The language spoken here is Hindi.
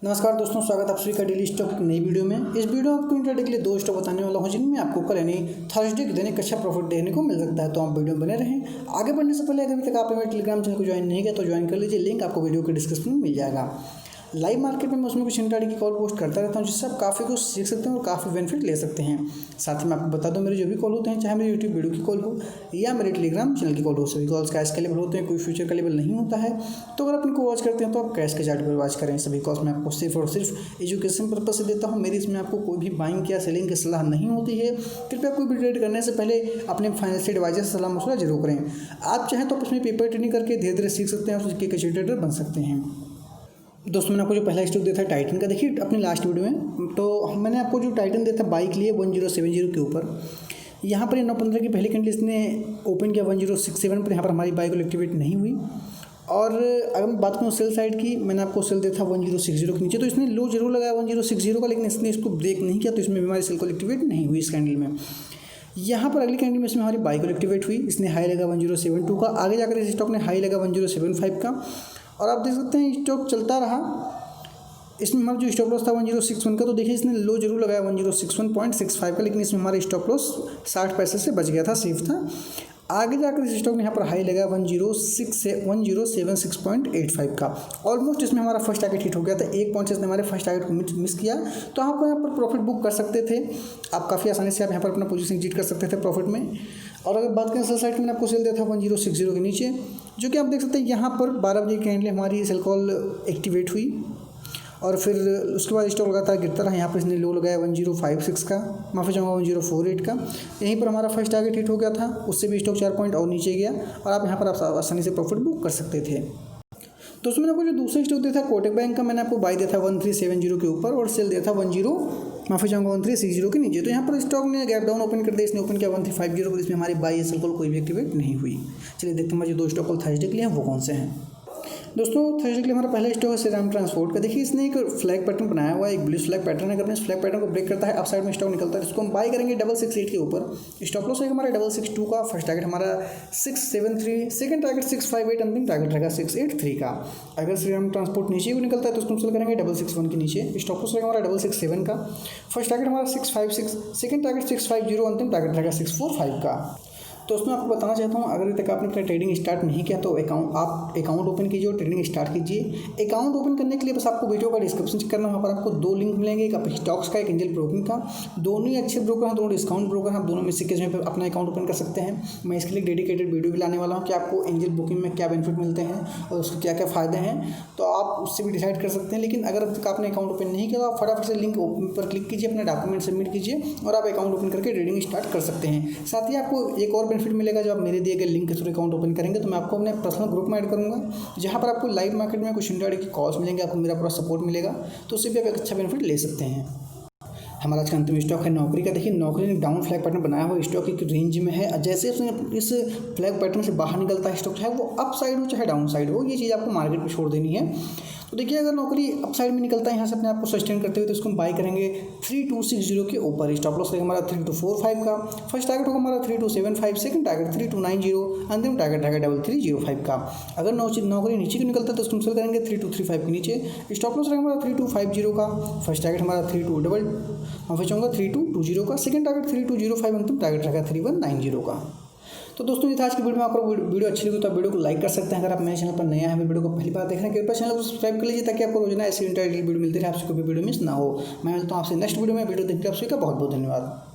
नमस्कार दोस्तों, स्वागत है आप सभी का डेली स्टॉक की नई वीडियो में। इस वीडियो में आपको इंट्राडे के लिए दो स्टॉक बताने वाला हूं जिनमें आपको कल यानी थर्सडे के दिन एक अच्छा प्रॉफिट देखने को मिल सकता है। तो आप वीडियो में बने रहें। आगे बढ़ने से पहले अगर अभी तक आपने मेरे टेलीग्राम चैनल को ज्वाइन नहीं किया तो ज्वाइन कर लीजिए, लिंक आपको वीडियो के डिस्क्रिप्शन में मिल जाएगा। लाइव मार्केट में मैं उसमें कुछ इंट्राडे की कॉल पोस्ट करता रहता हूँ जिससे आप काफ़ी कुछ सीख सकते हैं और काफ़ी बेनिफिट ले सकते हैं। साथ ही मैं आपको बता दूं, मेरे जो भी कॉल होते हैं, चाहे मेरे यूट्यूब वीडियो की कॉल हो या मेरे टेलीग्राम चैनल की कॉल हो, सभी कॉल्स कैश के लेवल होते हैं, कोई फ्यूचर का लेवल नहीं होता है। तो अगर आप इनको वॉच करते हैं तो आप कैश के चार्ट पर वॉच करें। सभी कॉल्स मैं आपको सिर्फ और सिर्फ एजुकेशन पर्पज से देता हूँ। मेरी इसमें आपको कोई भी बाइंग या सेलिंग की सलाह नहीं होती है। कृपया कोई भी ट्रेड करने से पहले अपने फाइनेंशियल एडवाइजर से सलाह मशवरा जरूर करें। आप चाहें तो उसमें पेपर ट्रेडिंग करके धीरे धीरे सीख सकते हैं और उसके अच्छे ट्रेडर बन सकते हैं। दोस्तों, मैंने आपको जो पहला स्टॉक दिया था टाइटन का, देखिए अपनी लास्ट वीडियो में, तो मैंने आपको जो टाइटन दिया था बाई के लिए 1070 के ऊपर। यहाँ पर 9:15 की पहली कैंडल इसने ओपन किया 1067 पर। यहाँ पर हमारी बाई को एक्टिवेट नहीं हुई। और अगर मैं बात करूँ सेल साइड की, मैंने आपको सेल दिया था 1060 के नीचे। तो इसने लो जरूर लगाया 1060 का, लेकिन इसने इसको ब्रेक नहीं किया, तो इसमें भी हमारी सेल को एक्टिवेट नहीं हुई इस कैंडल में। यहाँ पर अगली कैंडल में इसमें हमारी बाई को एक्टिवेट हुई, इसने हाई लगा 1072 का। आगे जाकर इस स्टॉक ने हाई लगा 1075 का। और आप देख सकते हैं स्टॉक चलता रहा। इसमें हमारा जो स्टॉप लॉस था 1061 का, तो देखिए इसने लो जरूर लगाया 1061.65 का, लेकिन इसमें हमारा स्टॉप लॉस 60 पैसे से बच गया था, सेफ था। आगे जाकर इस स्टॉक ने यहाँ पर हाई लगाया 1076.85 का। ऑलमोस्ट इसमें हमारा फर्स्ट टारगेट हिट हो गया था। 1 पॉइंट से इसने हमारे फर्स्ट टारगेट को मिस किया, तो आप यहाँ पर प्रॉफिट बुक कर सकते थे। आप काफ़ी आसानी से आप यहाँ पर अपना पोजीशन एग्जिट कर सकते थे प्रॉफिट में। और अगर बात करें सेल साइड में, मैंने आपको सेल दिया था 1060 के नीचे, जो कि आप देख सकते हैं यहाँ पर 12 बजे की कैंडल हमारी सेल कॉल एक्टिवेट हुई। और फिर उसके बाद स्टॉक लगातार गिरता रहा। यहाँ पर इसने लो लगाया 1056 का, माफ़ी चाहूँगा 1048 का। यहीं पर हमारा फर्स्ट टारगेट हिट हो गया था। उससे भी स्टॉक 4 पॉइंट और नीचे गया और आप यहाँ पर आसानी से प्रॉफिट बुक कर सकते थे। तो उसमें आपको जो दूसरा स्टॉक दिया था कोटक बैंक का, मैंने आपको बाई दिया था 1370 के ऊपर और सेल दिया था 1360 के नीचे। तो यहाँ पर स्टॉक ने गैप डाउन ओपन कर दिया। इसने ओपन किया 1350 पर। इसमें हमारी बाई सेल कॉल कोई भी एक्टिवेट नहीं हुई। चलिए देखते हैं हमारे जो दो स्टॉक कल थर्सडे के लिए हैं वो कौन से हैं। दोस्तों, थर्सडे के लिए हमारा पहला स्टॉक है श्रीराम ट्रांसपोर्ट का। देखिए इसने एक फ्लैग पैटर्न बनाया हुआ है, एक ब्लू फ्लैग पैटर्न है। अगर इस फ्लैग पैटर्न को ब्रेक करता है, अप साइड में स्टॉक निकलता है, इसको हम बाई करेंगे 668 के ऊपर। स्टॉप लॉस है हमारा 662 का, फर्स्ट टारगेट हमारा 673, सेकंड टारगेट 658, अंतिम टारगेट रहेगा 683 का। अगर श्रीराम ट्रांसपोर्ट नीचे को निकलता है तो उसको सेल करेंगे 661 के नीचे। स्टॉप लॉस रहेगा हमारा 667 का, फर्स्ट टारगेट हमारा 656, सेकंड टारगेट 650, अंतिम टारगेट रहेगा 645 का। तो उसमें आपको बताना चाहता हूँ, अगर अभी तक आपने अपना ट्रेडिंग स्टार्ट नहीं किया तो आप अकाउंट ओपन कीजिए और ट्रेडिंग स्टार्ट कीजिए। अकाउंट ओपन करने के लिए बस आपको वीडियो का डिस्क्रिप्शन चेक करना है। वहाँ पर आपको 2 लिंक मिलेंगे, एक UPSTOX का, एक एंजल ब्रोकिंग का। दोनों ही अच्छे ब्रोकर हैं, दोनों डिस्काउंट ब्रोकर हैं। आप दोनों में से किसी में अपना अकाउंट ओपन कर सकते हैं। मैं इसके लिए डेडिकेटेड वीडियो भी लाने वाला हूँ कि आपको एंजल ब्रोकिंग में क्या बेनिफिट मिलते हैं और उसके क्या क्या फ़ायदे हैं, तो आप उससे भी डिसाइड कर सकते हैं। लेकिन अगर अब तक आपने अकाउंट ओपन नहीं किया तो आप फटाफट से लिंक पर क्लिक कीजिए, अपना डॉक्यूमेंट सबमिट कीजिए और आप अकाउंट ओपन करके ट्रेडिंग स्टार्ट कर सकते हैं। साथ ही आपको एक और बेनिफिट मिलेगा, जब आप मेरे दिए गए लिंक के थ्रू अकाउंट ओपन करेंगे तो मैं आपको अपने पर्सनल ग्रुप में ऐड करूंगा, जहां पर आपको लाइव मार्केट में कुछ इंट्राडे की कॉल्स मिलेंगे, आपको मेरा पूरा सपोर्ट मिलेगा, तो उससे भी आप एक अच्छा बेनिफिट ले सकते हैं। हमारा आज का अंतिम स्टॉक है नौकरी का। देखिए नौकरी ने डाउन फ्लैग पैटर्न बनाया हुआ, स्टॉक एक रेंज में है। जैसे उसने इस फ्लैग पैटर्न से बाहर निकलता है स्टॉक, चाहे वो अप साइड हो चाहे डाउन साइड हो, ये चीज़ आपको मार्केट में छोड़ देनी है। तो देखिए अगर नौकरी अप साइड में निकलता है यहाँ से अपने आप को सस्टेन करते हुए, तो इसको हम बाई करेंगे 3260 के ऊपर। स्टॉप लॉस रहेगा हमारा 3245 का, फर्स्ट टारगेट होगा हमारा 3275, सेकंड टारगेट 3290, अंतिम टारगेट रहेगा 3305 का। अगर नौकरी नीचे को निकलता है तो उसको सेल करेंगे 3235 के नीचे। स्टॉप लॉस रहेगा हमारा 3250 का, फर्स्ट टारगेट हमारा 3220 का, सेकंड टारगेट 3205, अंतिम टारगेट रहेगा 3190 का। तो दोस्तों ये था आज की वीडियो में। आपको वीडियो अच्छी लगी तो आप वीडियो को लाइक कर सकते हैं। अगर आप मेरे चैनल पर नए हैं, वीडियो को पहली बार देख रहे हैं, कृपया चैनल को सब्सक्राइब कर लीजिए ताकि आपको रोजाना ऐसी इंट्राडे वीडियो मिलती रहे, आपसे कोई भी वीडियो मिस ना हो। मैं मिलता हूँ आपसे नेक्स्ट वीडियो में। वीडियो देखने के लिए आप सभी का बहुत बहुत धन्यवाद।